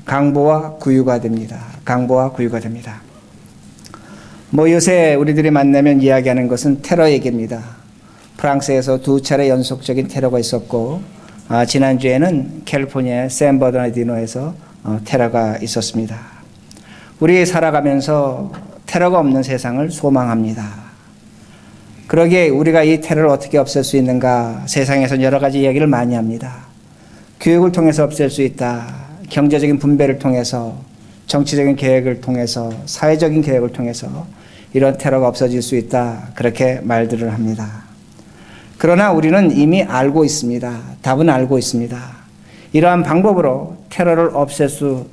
강보와 구유가 됩니다. 강보와 구유가 됩니다. 요새 우리들이 만나면 이야기하는 것은 테러 얘기입니다. 프랑스에서 2차례 연속적인 테러가 있었고, 지난주에는 캘리포니아의 샌버나디노에서 테러가 있었습니다. 우리 살아가면서 테러가 없는 세상을 소망합니다. 그러기에 우리가 이 테러를 어떻게 없앨 수 있는가, 세상에서 여러 가지 이야기를 많이 합니다. 교육을 통해서 없앨 수 있다. 경제적인 분배를 통해서, 정치적인 계획을 통해서, 사회적인 계획을 통해서 이런 테러가 없어질 수 있다. 그렇게 말들을 합니다. 그러나 우리는 이미 알고 있습니다. 답은 알고 있습니다. 이러한 방법으로 테러를 없앨 수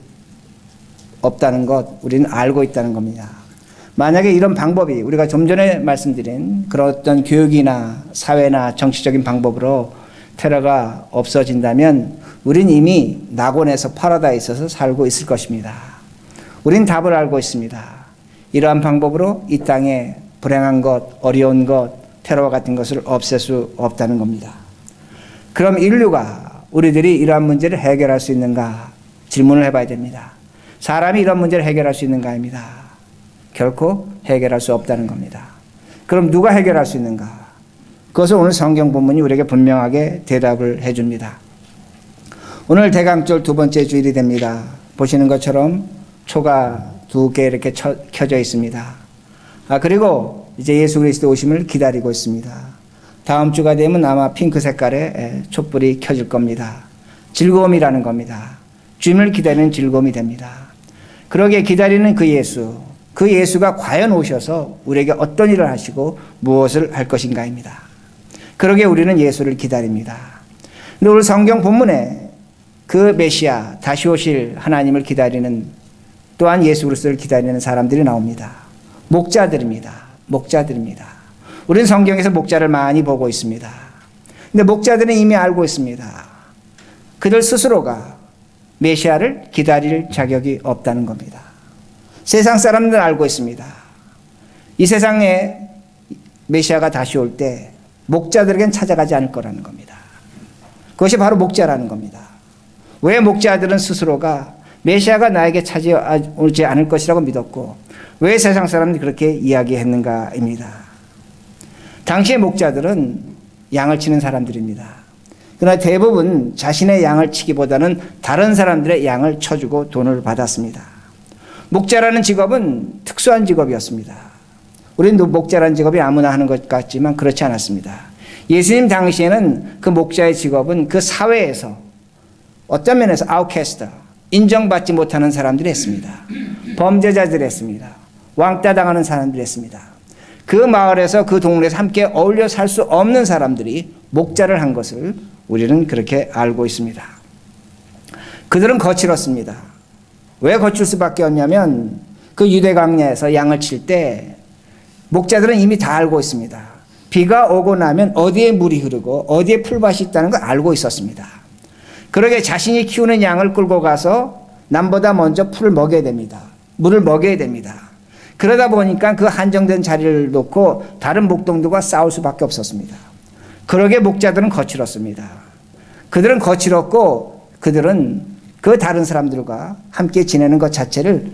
없다는 것, 우리는 알고 있다는 겁니다. 만약에 이런 방법이 우리가 좀 전에 말씀드린 그런 어떤 교육이나 사회나 정치적인 방법으로 테러가 없어진다면 우린 이미 낙원에서 파라다이스에서 살고 있을 것입니다. 우린 답을 알고 있습니다. 이러한 방법으로 이 땅에 불행한 것, 어려운 것, 테러와 같은 것을 없앨 수 없다는 겁니다. 그럼 인류가 우리들이 이러한 문제를 해결할 수 있는가 질문을 해봐야 됩니다. 사람이 이런 문제를 해결할 수 있는가입니다. 결코 해결할 수 없다는 겁니다. 그럼 누가 해결할 수 있는가? 그것을 오늘 성경 본문이 우리에게 분명하게 대답을 해줍니다. 오늘 대강절 두 번째 주일이 됩니다. 보시는 것처럼 초가 2개 이렇게 켜져 있습니다. 그리고 이제 예수 그리스도 오심을 기다리고 있습니다. 다음 주가 되면 아마 핑크 색깔의 촛불이 켜질 겁니다. 즐거움이라는 겁니다. 주님을 기다리는 즐거움이 됩니다. 그러기에 기다리는 그 예수가 과연 오셔서 우리에게 어떤 일을 하시고 무엇을 할 것인가입니다. 그러기에 우리는 예수를 기다립니다. 근데 오늘 성경 본문에 그 메시아, 다시 오실 하나님을 기다리는, 또한 예수 그리스도를 기다리는 사람들이 나옵니다. 목자들입니다. 우리는 성경에서 목자를 많이 보고 있습니다. 근데 목자들은 이미 알고 있습니다. 그들 스스로가 메시아를 기다릴 자격이 없다는 겁니다. 세상 사람들은 알고 있습니다. 이 세상에 메시아가 다시 올 때 목자들에겐 찾아가지 않을 거라는 겁니다. 그것이 바로 목자라는 겁니다. 왜 목자들은 스스로가 메시아가 나에게 찾아오지 않을 것이라고 믿었고, 왜 세상 사람들이 그렇게 이야기했는가입니다. 당시의 목자들은 양을 치는 사람들입니다. 그러나 대부분 자신의 양을 치기보다는 다른 사람들의 양을 쳐주고 돈을 받았습니다. 목자라는 직업은 특수한 직업이었습니다. 우리는 목자라는 직업이 아무나 하는 것 같지만 그렇지 않았습니다. 예수님 당시에는 그 목자의 직업은 그 사회에서 어떤 면에서 아웃캐스트, 인정받지 못하는 사람들이 했습니다. 범죄자들이 했습니다. 왕따 당하는 사람들이 했습니다. 그 마을에서 그 동네에서 함께 어울려 살 수 없는 사람들이 목자를 한 것을 우리는 그렇게 알고 있습니다. 그들은 거칠었습니다. 왜 거칠 수밖에 없냐면 그 유대 광야에서 양을 칠 때 목자들은 이미 다 알고 있습니다. 비가 오고 나면 어디에 물이 흐르고 어디에 풀밭이 있다는 걸 알고 있었습니다. 그러게 자신이 키우는 양을 끌고 가서 남보다 먼저 풀을 먹여야 됩니다. 물을 먹여야 됩니다. 그러다 보니까 그 한정된 자리를 놓고 다른 목동들과 싸울 수밖에 없었습니다. 그러게 목자들은 거칠었습니다. 그들은 거칠었고 그들은 그 다른 사람들과 함께 지내는 것 자체를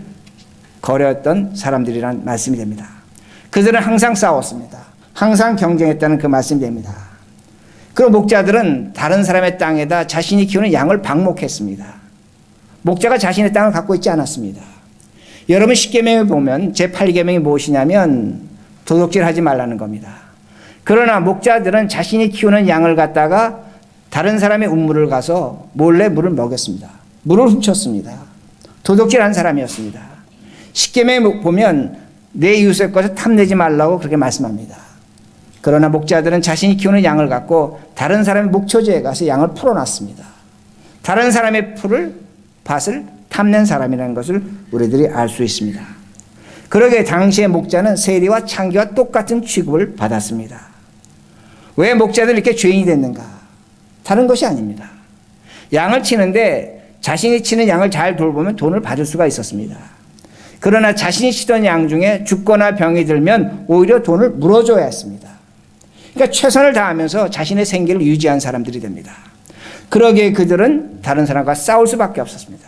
거려했던 사람들이란 말씀이 됩니다. 그들은 항상 싸웠습니다. 항상 경쟁했다는 그 말씀이 됩니다. 그리고 목자들은 다른 사람의 땅에다 자신이 키우는 양을 방목했습니다. 목자가 자신의 땅을 갖고 있지 않았습니다. 여러분 십계명에 보면 제8계명이 무엇이냐면 도둑질하지 말라는 겁니다. 그러나 목자들은 자신이 키우는 양을 갖다가 다른 사람의 우물을 가서 몰래 물을 먹였습니다. 물을 훔쳤습니다. 도둑질한 사람이었습니다. 십계명에 보면 내 이웃의 것을 탐내지 말라고 그렇게 말씀합니다. 그러나 목자들은 자신이 키우는 양을 갖고 다른 사람의 목초지에 가서 양을 풀어놨습니다. 다른 사람의 밭을 탐낸 사람이라는 것을 우리들이 알 수 있습니다. 그러기에 당시의 목자는 세리와 창기와 똑같은 취급을 받았습니다. 왜 목자들이 이렇게 죄인이 됐는가? 다른 것이 아닙니다. 양을 치는데 자신이 치는 양을 잘 돌보면 돈을 받을 수가 있었습니다. 그러나 자신이 치던 양 중에 죽거나 병이 들면 오히려 돈을 물어줘야 했습니다. 그러니까 최선을 다하면서 자신의 생계를 유지한 사람들이 됩니다. 그러기에 그들은 다른 사람과 싸울 수밖에 없었습니다.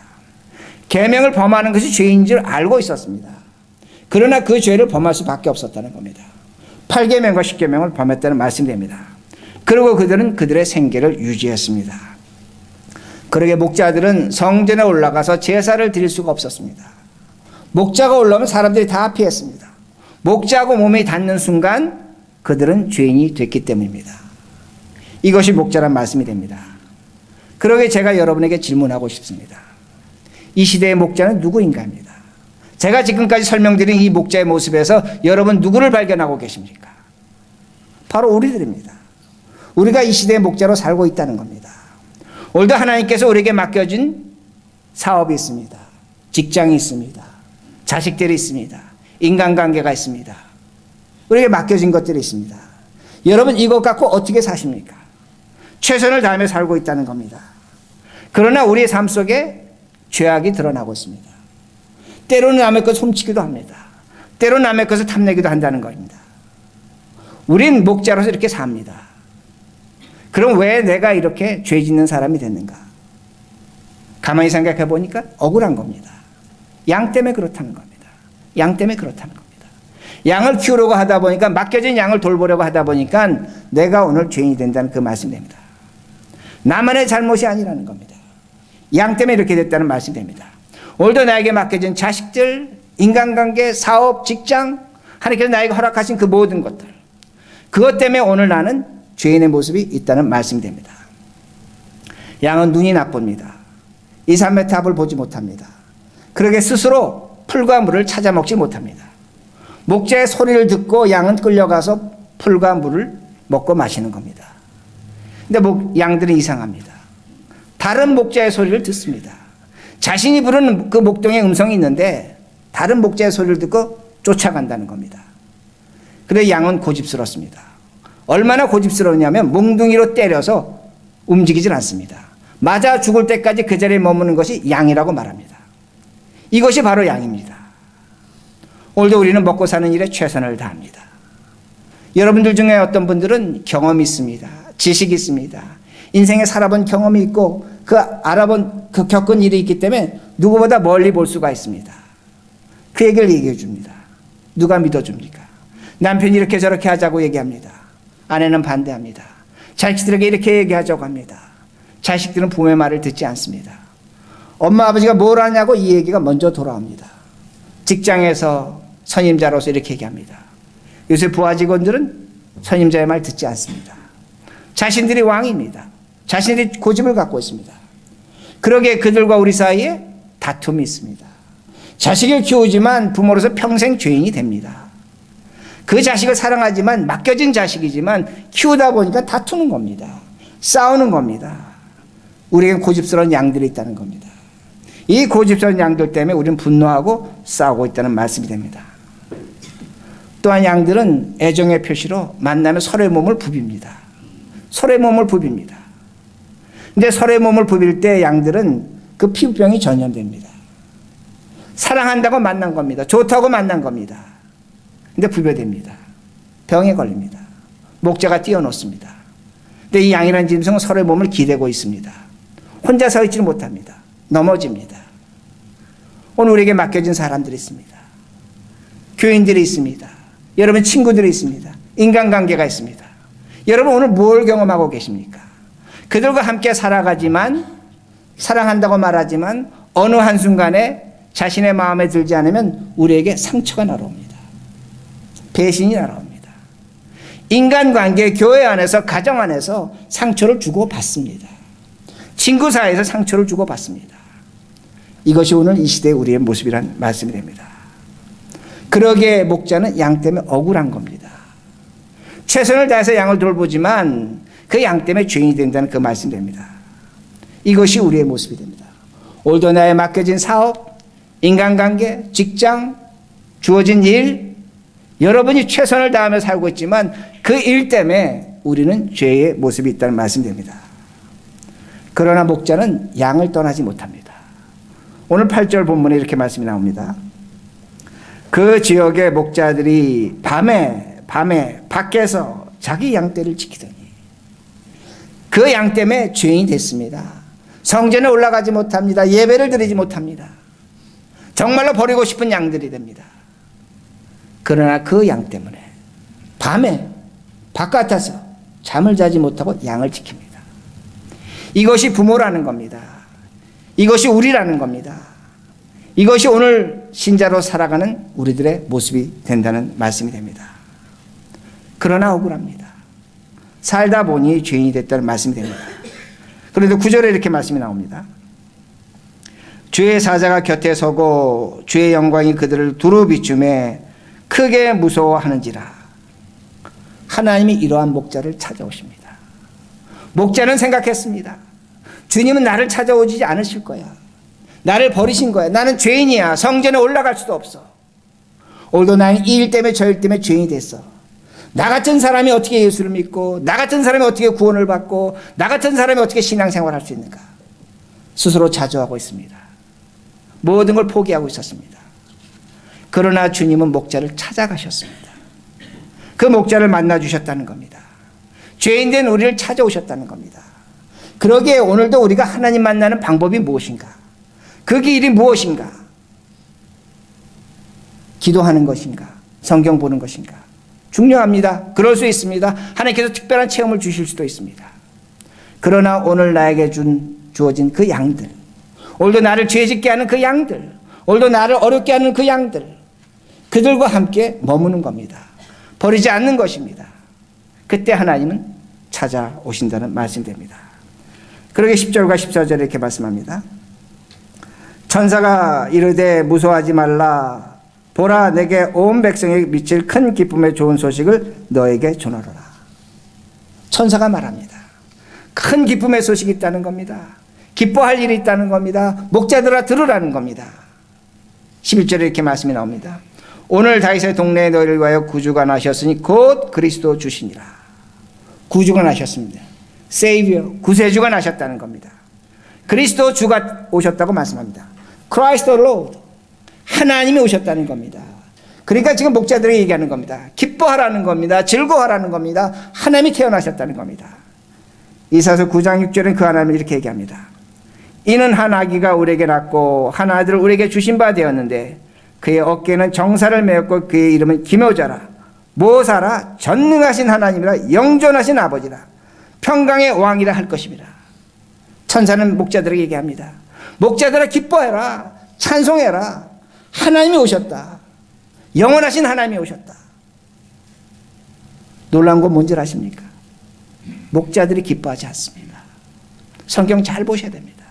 계명을 범하는 것이 죄인 줄 알고 있었습니다. 그러나 그 죄를 범할 수밖에 없었다는 겁니다. 8계명과 10계명을 범했다는 말씀입니다. 그리고 그들은 그들의 생계를 유지했습니다. 그러게 목자들은 성전에 올라가서 제사를 드릴 수가 없었습니다. 목자가 올라오면 사람들이 다 피했습니다. 목자하고 몸이 닿는 순간 그들은 죄인이 됐기 때문입니다. 이것이 목자란 말씀이 됩니다. 그러게 제가 여러분에게 질문하고 싶습니다. 이 시대의 목자는 누구인가입니다. 제가 지금까지 설명드린 이 목자의 모습에서 여러분 누구를 발견하고 계십니까? 바로 우리들입니다. 우리가 이 시대의 목자로 살고 있다는 겁니다. 오늘도 하나님께서 우리에게 맡겨진 사업이 있습니다. 직장이 있습니다. 자식들이 있습니다. 인간관계가 있습니다. 우리에게 맡겨진 것들이 있습니다. 여러분 이것 갖고 어떻게 사십니까? 최선을 다하며 살고 있다는 겁니다. 그러나 우리의 삶 속에 죄악이 드러나고 있습니다. 때로는 남의 것을 훔치기도 합니다. 때로는 남의 것을 탐내기도 한다는 겁니다. 우린 목자로서 이렇게 삽니다. 그럼 왜 내가 이렇게 죄 짓는 사람이 됐는가? 가만히 생각해 보니까 억울한 겁니다. 양 때문에 그렇다는 겁니다. 양 때문에 그렇다는 겁니다. 양을 키우려고 하다 보니까, 맡겨진 양을 돌보려고 하다 보니까 내가 오늘 죄인이 된다는 그 말씀입니다. 나만의 잘못이 아니라는 겁니다. 양 때문에 이렇게 됐다는 말씀이 됩니다. 오늘도 나에게 맡겨진 자식들, 인간관계, 사업, 직장, 하나님께서 나에게 허락하신 그 모든 것들, 그것 때문에 오늘 나는 죄인의 모습이 있다는 말씀이 됩니다. 양은 눈이 나쁩니다. 2, 3의 답을 보지 못합니다. 그러게 스스로 풀과 물을 찾아 먹지 못합니다. 목자의 소리를 듣고 양은 끌려가서 풀과 물을 먹고 마시는 겁니다. 근데 양들은 이상합니다. 다른 목자의 소리를 듣습니다. 자신이 부르는 그 목동의 음성이 있는데 다른 목자의 소리를 듣고 쫓아간다는 겁니다. 그런데 양은 고집스럽습니다. 얼마나 고집스러우냐면 몽둥이로 때려서 움직이질 않습니다. 맞아 죽을 때까지 그 자리에 머무는 것이 양이라고 말합니다. 이것이 바로 양입니다. 오늘도 우리는 먹고 사는 일에 최선을 다합니다. 여러분들 중에 어떤 분들은 경험이 있습니다. 지식이 있습니다. 인생에 살아본 경험이 있고 그 겪은 일이 있기 때문에 누구보다 멀리 볼 수가 있습니다. 그 얘기를 얘기해 줍니다. 누가 믿어줍니까? 남편이 이렇게 저렇게 하자고 얘기합니다. 아내는 반대합니다. 자식들에게 이렇게 얘기하자고 합니다. 자식들은 부모의 말을 듣지 않습니다. 엄마 아버지가 뭘 하냐고 이 얘기가 먼저 돌아옵니다. 직장에서 선임자로서 이렇게 얘기합니다. 요새 부하 직원들은 선임자의 말 듣지 않습니다. 자신들이 왕입니다. 자신들이 고집을 갖고 있습니다. 그러기에 그들과 우리 사이에 다툼이 있습니다. 자식을 키우지만 부모로서 평생 죄인이 됩니다. 그 자식을 사랑하지만 맡겨진 자식이지만 키우다 보니까 다투는 겁니다. 싸우는 겁니다. 우리에겐 고집스러운 양들이 있다는 겁니다. 이 고집스러운 양들 때문에 우리는 분노하고 싸우고 있다는 말씀이 됩니다. 또한 양들은 애정의 표시로 만나면 서로의 몸을 부빕니다. 서로의 몸을 부빕니다. 근데 서로의 몸을 부빌 때 양들은 그 피부병이 전염됩니다. 사랑한다고 만난 겁니다. 좋다고 만난 겁니다. 근데 부벼댑니다. 병에 걸립니다. 목자가 띄워놓습니다. 근데 이 양이라는 짐승은 서로의 몸을 기대고 있습니다. 혼자 서 있지는 못합니다. 넘어집니다. 오늘 우리에게 맡겨진 사람들이 있습니다. 교인들이 있습니다. 여러분 친구들이 있습니다. 인간관계가 있습니다. 여러분 오늘 뭘 경험하고 계십니까? 그들과 함께 살아가지만 사랑한다고 말하지만 어느 한순간에 자신의 마음에 들지 않으면 우리에게 상처가 날아옵니다. 배신이 날아옵니다. 인간관계, 교회 안에서, 가정 안에서 상처를 주고받습니다. 친구 사이에서 상처를 주고받습니다. 이것이 오늘 이 시대의 우리의 모습이란 말씀이 됩니다. 그러기에 목자는 양 때문에 억울한 겁니다. 최선을 다해서 양을 돌보지만 그 양 때문에 죄인이 된다는 그 말씀이 됩니다. 이것이 우리의 모습이 됩니다. 오늘도 나의 맡겨진 사업, 인간관계, 직장, 주어진 일, 여러분이 최선을 다하며 살고 있지만 그 일 때문에 우리는 죄의 모습이 있다는 말씀이 됩니다. 그러나 목자는 양을 떠나지 못합니다. 오늘 8절 본문에 이렇게 말씀이 나옵니다. 그 지역의 목자들이 밤에 밖에서 자기 양떼를 지키더니 그 양 때문에 죄인이 됐습니다. 성전에 올라가지 못합니다. 예배를 드리지 못합니다. 정말로 버리고 싶은 양들이 됩니다. 그러나 그 양 때문에 밤에 바깥에서 잠을 자지 못하고 양을 지킵니다. 이것이 부모라는 겁니다. 이것이 우리라는 겁니다. 이것이 오늘 신자로 살아가는 우리들의 모습이 된다는 말씀이 됩니다. 그러나 억울합니다. 살다 보니 죄인이 됐다는 말씀이 됩니다. 그런데 9절에 이렇게 말씀이 나옵니다. 주의 사자가 곁에 서고 주의 영광이 그들을 두루 비추매 크게 무서워하는지라. 하나님이 이러한 목자를 찾아오십니다. 목자는 생각했습니다. 주님은 나를 찾아오지 않으실 거야. 나를 버리신 거야. 나는 죄인이야. 성전에 올라갈 수도 없어. 오늘도 나는 이 일 때문에 저 일 때문에 죄인이 됐어. 나 같은 사람이 어떻게 예수를 믿고, 나 같은 사람이 어떻게 구원을 받고, 나 같은 사람이 어떻게 신앙생활을 할 수 있는가. 스스로 자조하고 있습니다. 모든 걸 포기하고 있었습니다. 그러나 주님은 목자를 찾아가셨습니다. 그 목자를 만나주셨다는 겁니다. 죄인된 우리를 찾아오셨다는 겁니다. 그러기에 오늘도 우리가 하나님 만나는 방법이 무엇인가? 그 길이 무엇인가? 기도하는 것인가? 성경 보는 것인가? 중요합니다. 그럴 수 있습니다. 하나님께서 특별한 체험을 주실 수도 있습니다. 그러나 오늘 나에게 주어진 그 양들, 오늘도 나를 죄짓게 하는 그 양들, 오늘도 나를 어렵게 하는 그 양들, 그들과 함께 머무는 겁니다. 버리지 않는 것입니다. 그때 하나님은 찾아오신다는 말씀됩니다. 그러게 10절과 14절에 이렇게 말씀합니다. 천사가 이르되 무서워하지 말라. 보라, 내게 온 백성에게 미칠 큰 기쁨의 좋은 소식을 너에게 전하노라. 천사가 말합니다. 큰 기쁨의 소식이 있다는 겁니다. 기뻐할 일이 있다는 겁니다. 목자들아 들으라는 겁니다. 11절에 이렇게 말씀이 나옵니다. 오늘 다윗의 동네에 너희를 위하여 구주가 나셨으니 곧 그리스도 주시니라. 구주가 나셨습니다. 세이비어, 구세주가 나셨다는 겁니다. 그리스도 주가 오셨다고 말씀합니다. Christ the Lord, 하나님이 오셨다는 겁니다. 그러니까 지금 목자들이 얘기하는 겁니다. 기뻐하라는 겁니다. 즐거워하라는 겁니다. 하나님이 태어나셨다는 겁니다. 이사서 9장 6절은 그 하나님을 이렇게 얘기합니다. 이는 한 아기가 우리에게 낳고 한 아들을 우리에게 주신 바 되었는데 그의 어깨에는 정사를 메었고 그의 이름은 기묘자라, 모사라, 전능하신 하나님이라, 영존하신 아버지라, 평강의 왕이라 할 것입니다. 천사는 목자들에게 얘기합니다. 목자들아 기뻐해라, 찬송해라. 하나님이 오셨다. 영원하신 하나님이 오셨다. 놀라운 건 뭔지 아십니까? 목자들이 기뻐하지 않습니다. 성경 잘 보셔야 됩니다.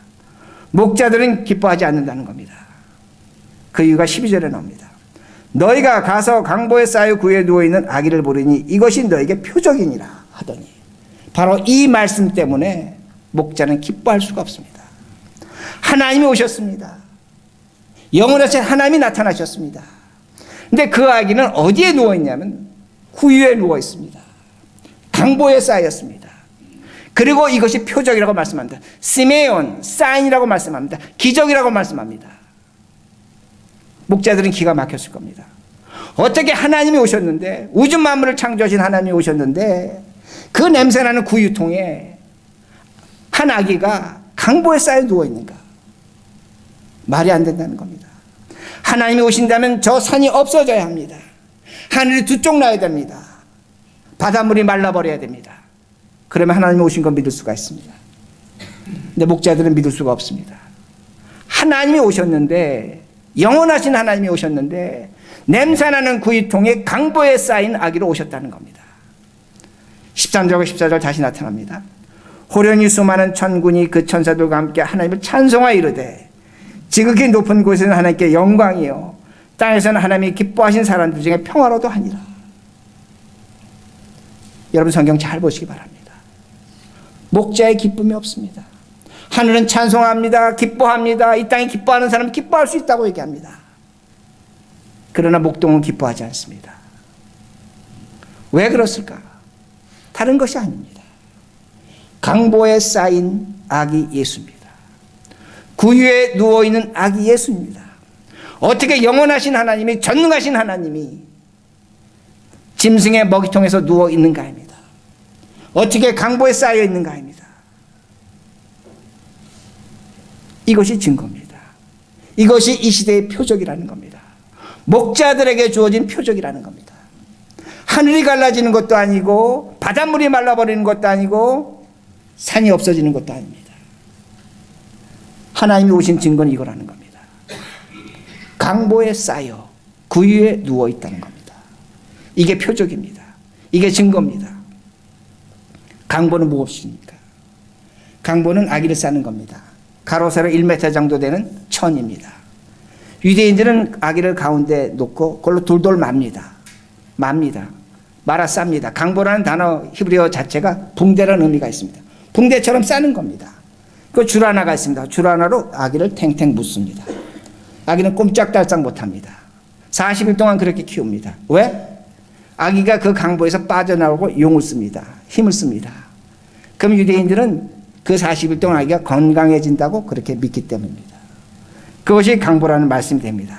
목자들은 기뻐하지 않는다는 겁니다. 그 이유가 12절에 나옵니다. 너희가 가서 강보에 쌓여 구에 누워있는 아기를 보리니 이것이 너에게 표적이니라 하더니, 바로 이 말씀 때문에 목자는 기뻐할 수가 없습니다. 하나님이 오셨습니다. 영원하신 하나님이 나타나셨습니다. 근데 그 아기는 어디에 누워있냐면 구유에 누워있습니다. 강보에 쌓였습니다. 그리고 이것이 표적이라고 말씀합니다. 시메온, 사인이라고 말씀합니다. 기적이라고 말씀합니다. 목자들은 기가 막혔을 겁니다. 어떻게 하나님이 오셨는데, 우주 만물을 창조하신 하나님이 오셨는데 그 냄새나는 구유통에 한 아기가 강보에 쌓여 누워있는가? 말이 안 된다는 겁니다. 하나님이 오신다면 저 산이 없어져야 합니다. 하늘이 두 쪽 나야 됩니다. 바닷물이 말라버려야 됩니다. 그러면 하나님이 오신 건 믿을 수가 있습니다. 근데 목자들은 믿을 수가 없습니다. 하나님이 오셨는데, 영원하신 하나님이 오셨는데 냄새나는 구유통에 강보에 쌓인 아기로 오셨다는 겁니다. 13절과 14절 다시 나타납니다. 호련히 수많은 천군이 그 천사들과 함께 하나님을 찬송하여 이르되 지극히 높은 곳에는 하나님께 영광이요 땅에서는 하나님이 기뻐하신 사람들 중에 평화로도 하니라. 여러분 성경 잘 보시기 바랍니다. 목자의 기쁨이 없습니다. 하늘은 찬송합니다. 기뻐합니다. 이 땅에 기뻐하는 사람은 기뻐할 수 있다고 얘기합니다. 그러나 목동은 기뻐하지 않습니다. 왜 그렇을까? 다른 것이 아닙니다. 강보에 쌓인 아기 예수입니다. 구유에 누워있는 아기 예수입니다. 어떻게 영원하신 하나님이, 전능하신 하나님이 짐승의 먹이통에서 누워있는가입니다. 어떻게 강보에 쌓여 있는가입니다. 이것이 증거입니다. 이것이 이 시대의 표적이라는 겁니다. 목자들에게 주어진 표적이라는 겁니다. 하늘이 갈라지는 것도 아니고 바닷물이 말라버리는 것도 아니고 산이 없어지는 것도 아닙니다. 하나님이 오신 증거는 이거라는 겁니다. 강보에 쌓여 구유에 누워 있다는 겁니다. 이게 표적입니다. 이게 증거입니다. 강보는 무엇입니까? 강보는 아기를 싸는 겁니다. 가로 세로 1m 정도 되는 천입니다. 유대인들은 아기를 가운데 놓고 그걸로 돌돌 맙니다. 말아 쌉니다. 강보라는 단어 히브리어 자체가 붕대라는 의미가 있습니다. 붕대처럼 싸는 겁니다. 그 줄 하나가 있습니다. 줄 하나로 아기를 탱탱 묻습니다. 아기는 꼼짝달싹 못합니다. 40일 동안 그렇게 키웁니다. 왜? 아기가 그 강보에서 빠져나오고 용을 씁니다. 힘을 씁니다. 그럼 유대인들은 그 40일 동안 아기가 건강해진다고 그렇게 믿기 때문입니다. 그것이 강보라는 말씀이 됩니다.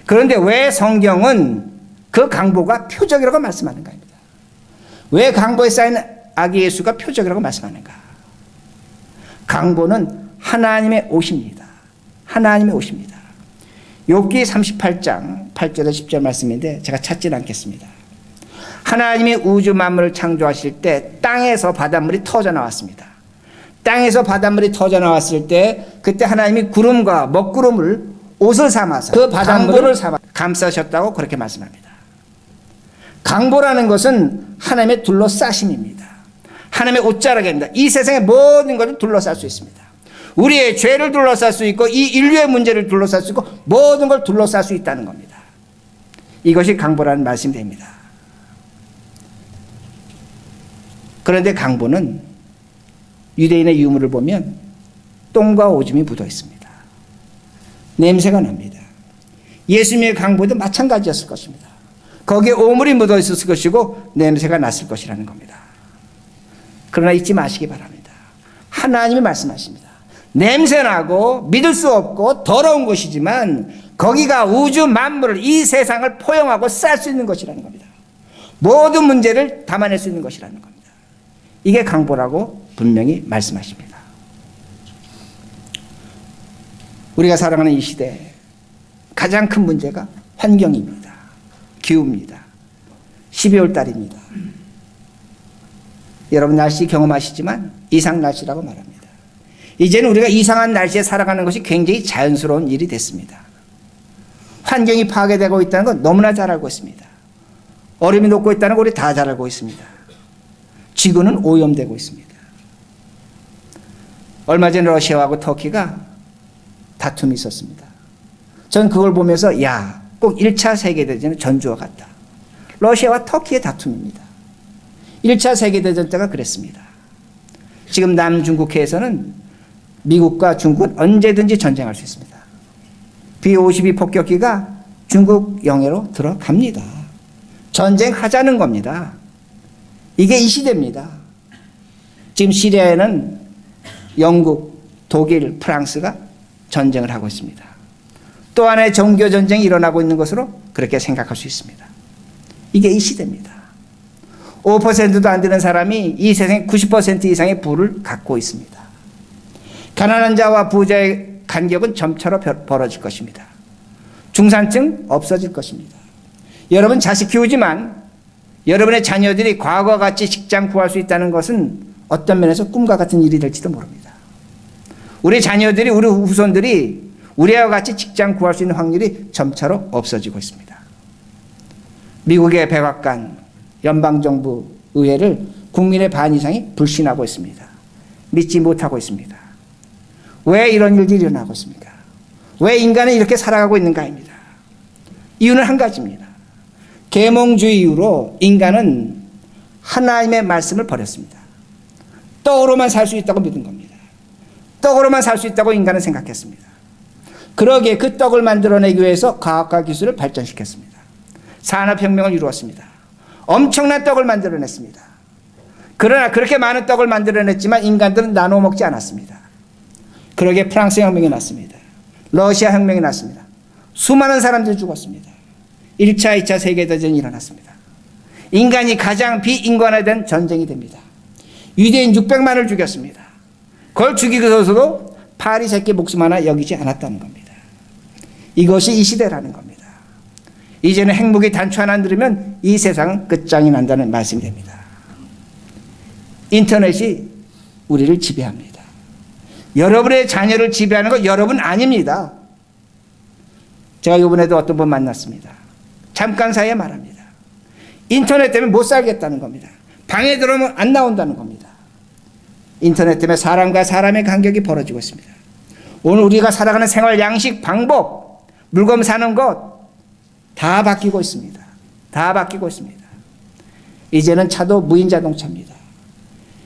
그런데 왜 성경은 그 강보가 표적이라고 말씀하는가입니다. 왜 강보에 쌓인 아기 예수가 표적이라고 말씀하는가? 강보는 하나님의 옷입니다. 하나님의 옷입니다. 욥기 38장 8절에서 10절 말씀인데 제가 찾지는 않겠습니다. 하나님이 우주 만물을 창조하실 때 땅에서 바닷물이 터져 나왔습니다. 땅에서 바닷물이 터져 나왔을 때 그때 하나님이 구름과 먹구름을 옷을 삼아서 그 바닷물을 감싸셨다고 그렇게 말씀합니다. 강보라는 것은 하나님의 둘러싸심입니다. 하나님의 옷자락입니다. 이 세상의 모든 것을 둘러쌀 수 있습니다. 우리의 죄를 둘러쌀 수 있고 이 인류의 문제를 둘러쌀 수 있고 모든 걸 둘러쌀 수 있다는 겁니다. 이것이 강보라는 말씀이 됩니다. 그런데 강보는 유대인의 유물을 보면 똥과 오줌이 묻어 있습니다. 냄새가 납니다. 예수님의 강보도 마찬가지였을 것입니다. 거기에 오물이 묻어 있었을 것이고 냄새가 났을 것이라는 겁니다. 그러나 잊지 마시기 바랍니다. 하나님이 말씀하십니다. 냄새나고 믿을 수 없고 더러운 것이지만 거기가 우주 만물을 이 세상을 포용하고 쌀 수 있는 것이라는 겁니다. 모든 문제를 담아낼 수 있는 것이라는 겁니다. 이게 강보라고 분명히 말씀하십니다. 우리가 살아가는 이 시대에 가장 큰 문제가 환경입니다. 기후입니다. 12월 달입니다. 여러분 날씨 경험하시지만 이상 날씨라고 말합니다. 이제는 우리가 이상한 날씨에 살아가는 것이 굉장히 자연스러운 일이 됐습니다. 환경이 파괴되고 있다는 건 너무나 잘 알고 있습니다. 얼음이 녹고 있다는 걸 우리 다 잘 알고 있습니다. 지구는 오염되고 있습니다. 얼마 전에 러시아하고 터키가 다툼이 있었습니다. 전 그걸 보면서 꼭 1차 세계대전의 전주와 같다. 러시아와 터키의 다툼입니다. 1차 세계대전 때가 그랬습니다. 지금 남중국해에서는 미국과 중국은 언제든지 전쟁할 수 있습니다. B-52 폭격기가 중국 영해로 들어갑니다. 전쟁하자는 겁니다. 이게 이 시대입니다. 지금 시리아에는 영국, 독일, 프랑스가 전쟁을 하고 있습니다. 또 하나의 종교 전쟁이 일어나고 있는 것으로 그렇게 생각할 수 있습니다. 이게 이 시대입니다. 5%도 안 되는 사람이 이 세상의 90% 이상의 부를 갖고 있습니다. 가난한 자와 부자의 간격은 점차로 벌어질 것입니다. 중산층 없어질 것입니다. 여러분 자식 키우지만 여러분의 자녀들이 과거와 같이 직장 구할 수 있다는 것은 어떤 면에서 꿈과 같은 일이 될지도 모릅니다. 우리 자녀들이, 우리 후손들이 우리와 같이 직장 구할 수 있는 확률이 점차로 없어지고 있습니다. 미국의 백악관, 연방정부 의회를 국민의 반 이상이 불신하고 있습니다. 믿지 못하고 있습니다. 왜 이런 일들이 일어나고 있습니까? 왜 인간은 이렇게 살아가고 있는가입니다. 이유는 한 가지입니다. 계몽주의 이후로 인간은 하나님의 말씀을 버렸습니다. 떡으로만 살 수 있다고 믿은 겁니다. 떡으로만 살 수 있다고 인간은 생각했습니다. 그러기에 그 떡을 만들어내기 위해서 과학과 기술을 발전시켰습니다. 산업혁명을 이루었습니다. 엄청난 떡을 만들어냈습니다. 그러나 그렇게 많은 떡을 만들어냈지만 인간들은 나눠 먹지 않았습니다. 그러기에 프랑스 혁명이 났습니다. 러시아 혁명이 났습니다. 수많은 사람들이 죽었습니다. 1차, 2차 세계대전이 일어났습니다. 인간이 가장 비인간화된 전쟁이 됩니다. 유대인 600만을 죽였습니다. 그걸 죽이고서도 파리 새끼 목숨 하나 여기지 않았다는 겁니다. 이것이 이 시대라는 겁니다. 이제는 핵무기 단추 하나 들으면 이 세상은 끝장이 난다는 말씀이 됩니다. 인터넷이 우리를 지배합니다. 여러분의 자녀를 지배하는 건 여러분 아닙니다. 제가 이번에도 어떤 분 만났습니다. 잠깐 사이에 말합니다. 인터넷 때문에 못 살겠다는 겁니다. 방에 들어오면 안 나온다는 겁니다. 인터넷 때문에 사람과 사람의 간격이 벌어지고 있습니다. 오늘 우리가 살아가는 생활 양식, 방법, 물건 사는 것 다 바뀌고 있습니다. 다 바뀌고 있습니다. 이제는 차도 무인 자동차입니다.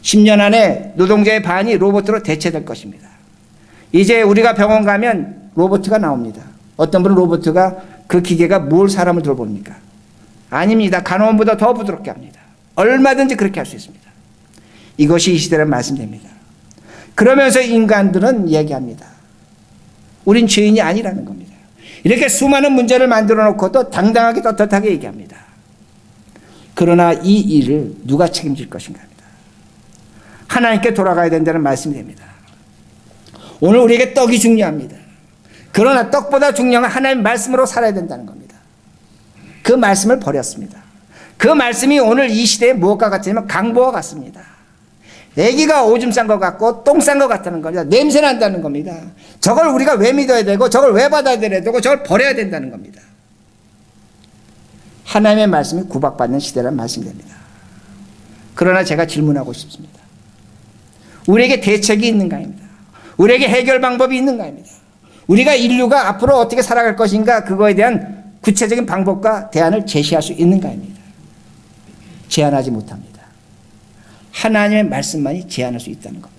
10년 안에 노동자의 반이 로봇으로 대체될 것입니다. 이제 우리가 병원 가면 로봇가 나옵니다. 어떤 분은 로봇가 그 기계가 뭘 사람을 돌봅니까? 아닙니다. 간호원보다 더 부드럽게 합니다. 얼마든지 그렇게 할 수 있습니다. 이것이 이 시대라는 말씀됩니다. 그러면서 인간들은 얘기합니다. 우린 죄인이 아니라는 겁니다. 이렇게 수많은 문제를 만들어 놓고도 당당하게 떳떳하게 얘기합니다. 그러나 이 일을 누가 책임질 것인가 합니다. 하나님께 돌아가야 된다는 말씀이 됩니다. 오늘 우리에게 떡이 중요합니다. 그러나 떡보다 중요한 건 하나님의 말씀으로 살아야 된다는 겁니다. 그 말씀을 버렸습니다. 그 말씀이 오늘 이 시대에 무엇과 같으냐면 강보와 같습니다. 애기가 오줌 싼 것 같고 똥 싼 것 같다는 겁니다. 냄새 난다는 겁니다. 저걸 우리가 왜 믿어야 되고 저걸 왜 받아들여야 되고 저걸 버려야 된다는 겁니다. 하나님의 말씀이 구박받는 시대라는 말씀이 됩니다. 그러나 제가 질문하고 싶습니다. 우리에게 대책이 있는가입니다. 우리에게 해결 방법이 있는가입니다. 우리가 인류가 앞으로 어떻게 살아갈 것인가 그거에 대한 구체적인 방법과 대안을 제시할 수 있는가입니다. 제안하지 못합니다. 하나님의 말씀만이 제안할 수 있다는 겁니다.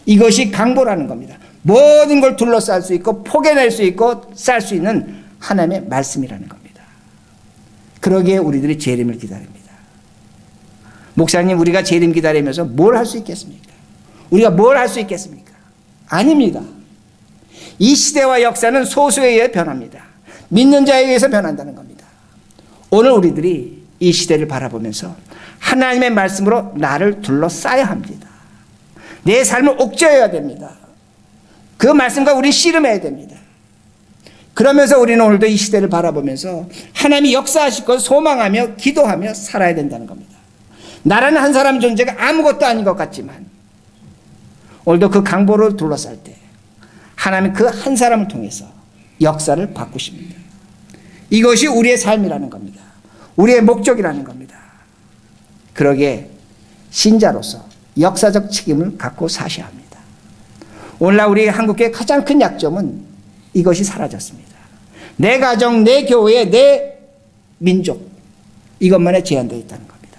이것이 강보라는 겁니다. 모든 걸 둘러쌀 수 있고 포개낼 수 있고 쌀 수 있는 하나님의 말씀이라는 겁니다. 그러기에 우리들이 재림을 기다립니다. 목사님, 우리가 재림 기다리면서 뭘 할 수 있겠습니까? 우리가 뭘 할 수 있겠습니까? 아닙니다. 이 시대와 역사는 소수에 의해 변합니다. 믿는 자에 의해서 변한다는 겁니다. 오늘 우리들이 이 시대를 바라보면서 하나님의 말씀으로 나를 둘러싸야 합니다. 내 삶을 옥죄어야 됩니다. 그 말씀과 우리 씨름해야 됩니다. 그러면서 우리는 오늘도 이 시대를 바라보면서 하나님이 역사하실 것을 소망하며 기도하며 살아야 된다는 겁니다. 나라는 한 사람 존재가 아무것도 아닌 것 같지만 오늘도 그 강보를 둘러쌀 때 하나님은 그 한 사람을 통해서 역사를 바꾸십니다. 이것이 우리의 삶이라는 겁니다. 우리의 목적이라는 겁니다. 그러기에 신자로서 역사적 책임을 갖고 사셔야 합니다. 오늘날 우리 한국교회의 가장 큰 약점은 이것이 사라졌습니다. 내 가정, 내 교회, 내 민족 이것만에 제한되어 있다는 겁니다.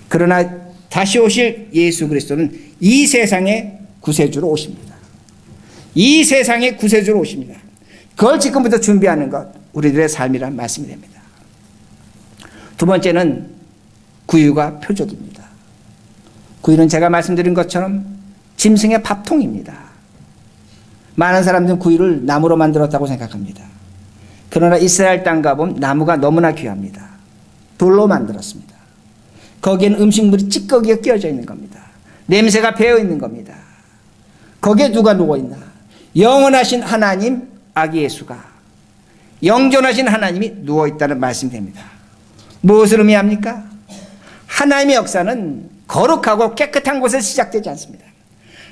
그러나 다시 오실 예수 그리스도는 이 세상의 구세주로 오십니다. 이 세상의 구세주로 오십니다. 그걸 지금부터 준비하는 것 우리들의 삶이란 말씀이 됩니다. 두 번째는 구유가 표적입니다. 구유는 제가 말씀드린 것처럼 짐승의 밥통입니다. 많은 사람들은 구유를 나무로 만들었다고 생각합니다. 그러나 이스라엘 땅 가보면 나무가 너무나 귀합니다. 돌로 만들었습니다. 거기에는 음식물이 찌꺼기가 끼어져 있는 겁니다. 냄새가 배어 있는 겁니다. 거기에 누가 누워있나? 영원하신 하나님 아기 예수가 영존하신 하나님이 누워있다는 말씀이 됩니다. 무엇을 의미합니까? 하나님의 역사는 거룩하고 깨끗한 곳에서 시작되지 않습니다.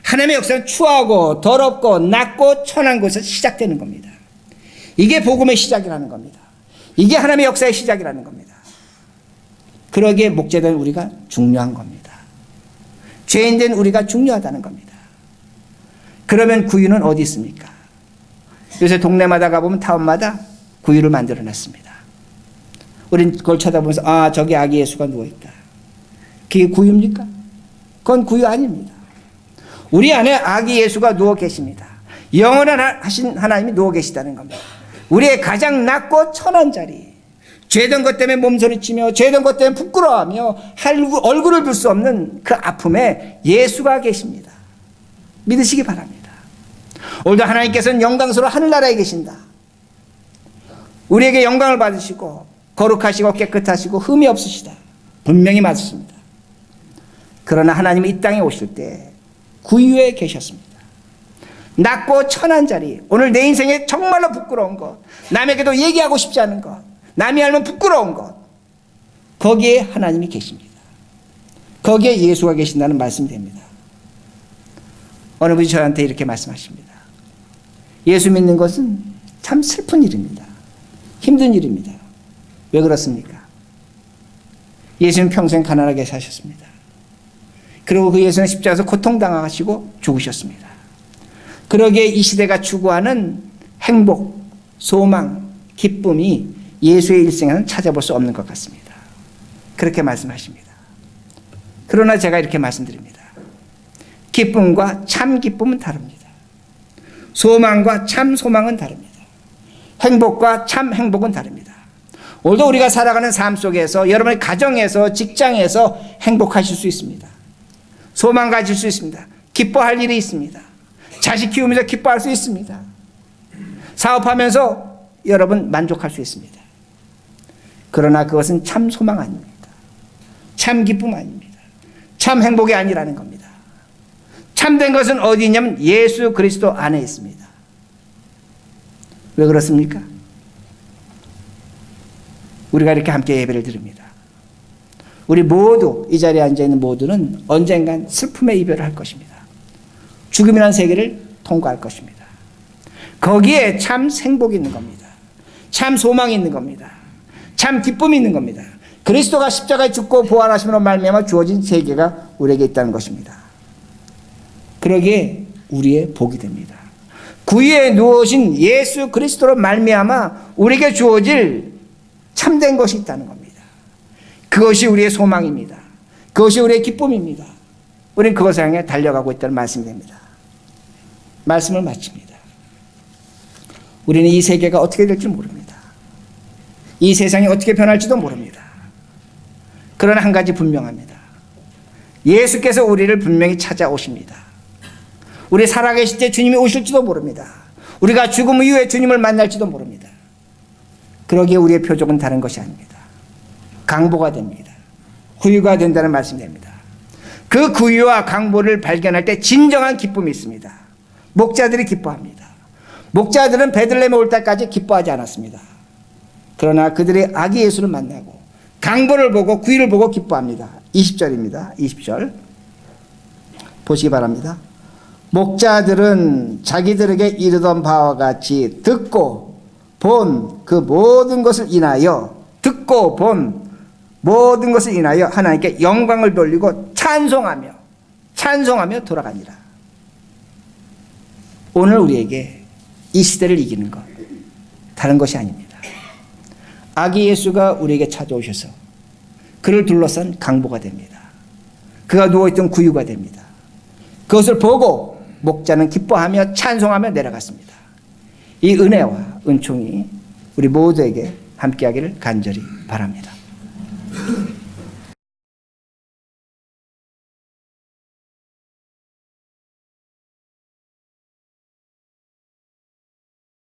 하나님의 역사는 추하고 더럽고 낮고 천한 곳에서 시작되는 겁니다. 이게 복음의 시작이라는 겁니다. 이게 하나님의 역사의 시작이라는 겁니다. 그러기에 목재된 우리가 중요한 겁니다. 죄인된 우리가 중요하다는 겁니다. 그러면 구유는 어디 있습니까? 요새 동네마다 가보면 타운마다 구유를 만들어놨습니다. 우린 그걸 쳐다보면서 아, 저기 아기 예수가 누워있다. 그게 구유입니까? 그건 구유 아닙니다. 우리 안에 아기 예수가 누워 계십니다. 영원하신 하나님이 누워 계시다는 겁니다. 우리의 가장 낮고 천한 자리, 죄된 것 때문에 몸소리치며 죄된 것 때문에 부끄러워하며 얼굴을 볼 수 없는 그 아픔에 예수가 계십니다. 믿으시기 바랍니다. 오늘도 하나님께서는 영광스러운 하늘나라에 계신다. 우리에게 영광을 받으시고 거룩하시고 깨끗하시고 흠이 없으시다. 분명히 맞습니다. 그러나 하나님이 이 땅에 오실 때 구유에 계셨습니다. 낮고 천한 자리, 오늘 내 인생에 정말로 부끄러운 것, 남에게도 얘기하고 싶지 않은 것, 남이 알면 부끄러운 것, 거기에 하나님이 계십니다. 거기에 예수가 계신다는 말씀이 됩니다. 어느 분이 저한테 이렇게 말씀하십니다. 예수 믿는 것은 참 슬픈 일입니다. 힘든 일입니다. 왜 그렇습니까? 예수는 평생 가난하게 사셨습니다. 그리고 그 예수는 십자가에서 고통당하시고 죽으셨습니다. 그러기에 이 시대가 추구하는 행복, 소망, 기쁨이 예수의 일생에는 찾아볼 수 없는 것 같습니다. 그렇게 말씀하십니다. 그러나 제가 이렇게 말씀드립니다. 기쁨과 참 기쁨은 다릅니다. 소망과 참 소망은 다릅니다. 행복과 참 행복은 다릅니다. 오늘도 우리가 살아가는 삶 속에서 여러분의 가정에서 직장에서 행복하실 수 있습니다. 소망 가질 수 있습니다. 기뻐할 일이 있습니다. 자식 키우면서 기뻐할 수 있습니다. 사업하면서 여러분 만족할 수 있습니다. 그러나 그것은 참 소망 아닙니다. 참 기쁨 아닙니다. 참 행복이 아니라는 겁니다. 참된 것은 어디 있냐면 예수 그리스도 안에 있습니다. 왜 그렇습니까? 우리가 이렇게 함께 예배를 드립니다. 우리 모두 이 자리에 앉아있는 모두는 언젠간 슬픔의 이별을 할 것입니다. 죽음이라는 세계를 통과할 것입니다. 거기에 참 행복이 있는 겁니다. 참 소망이 있는 겁니다. 참 기쁨이 있는 겁니다. 그리스도가 십자가에 죽고 부활하심으로 말미암아 주어진 세계가 우리에게 있다는 것입니다. 그러기에 우리의 복이 됩니다. 구유에 누우신 예수 그리스도로 말미암아 우리에게 주어질 참된 것이 있다는 겁니다. 그것이 우리의 소망입니다. 그것이 우리의 기쁨입니다. 우리는 그것을 향해 달려가고 있다는 말씀이 됩니다. 말씀을 마칩니다. 우리는 이 세계가 어떻게 될지 모릅니다. 이 세상이 어떻게 변할지도 모릅니다. 그러나 한 가지 분명합니다. 예수께서 우리를 분명히 찾아오십니다. 우리 살아계실 때 주님이 오실지도 모릅니다. 우리가 죽음 이후에 주님을 만날지도 모릅니다. 그러기에 우리의 표적은 다른 것이 아닙니다. 강보가 됩니다. 구유가 된다는 말씀이 됩니다. 그 구유와 강보를 발견할 때 진정한 기쁨이 있습니다. 목자들이 기뻐합니다. 목자들은 베들레헴에 올 때까지 기뻐하지 않았습니다. 그러나 그들이 아기 예수를 만나고 강보를 보고 구유를 보고 기뻐합니다. 20절입니다. 20절 보시기 바랍니다. 목자들은 자기들에게 이르던 바와 같이 듣고 본 그 모든 것을 인하여 하나님께 영광을 돌리고 찬송하며 돌아가니라. 오늘 우리에게 이 시대를 이기는 것 다른 것이 아닙니다. 아기 예수가 우리에게 찾아오셔서 그를 둘러싼 강보가 됩니다. 그가 누워있던 구유가 됩니다. 그것을 보고 목자는 기뻐하며 찬송하며 내려갔습니다. 이 은혜와 은총이 우리 모두에게 함께하기를 간절히 바랍니다.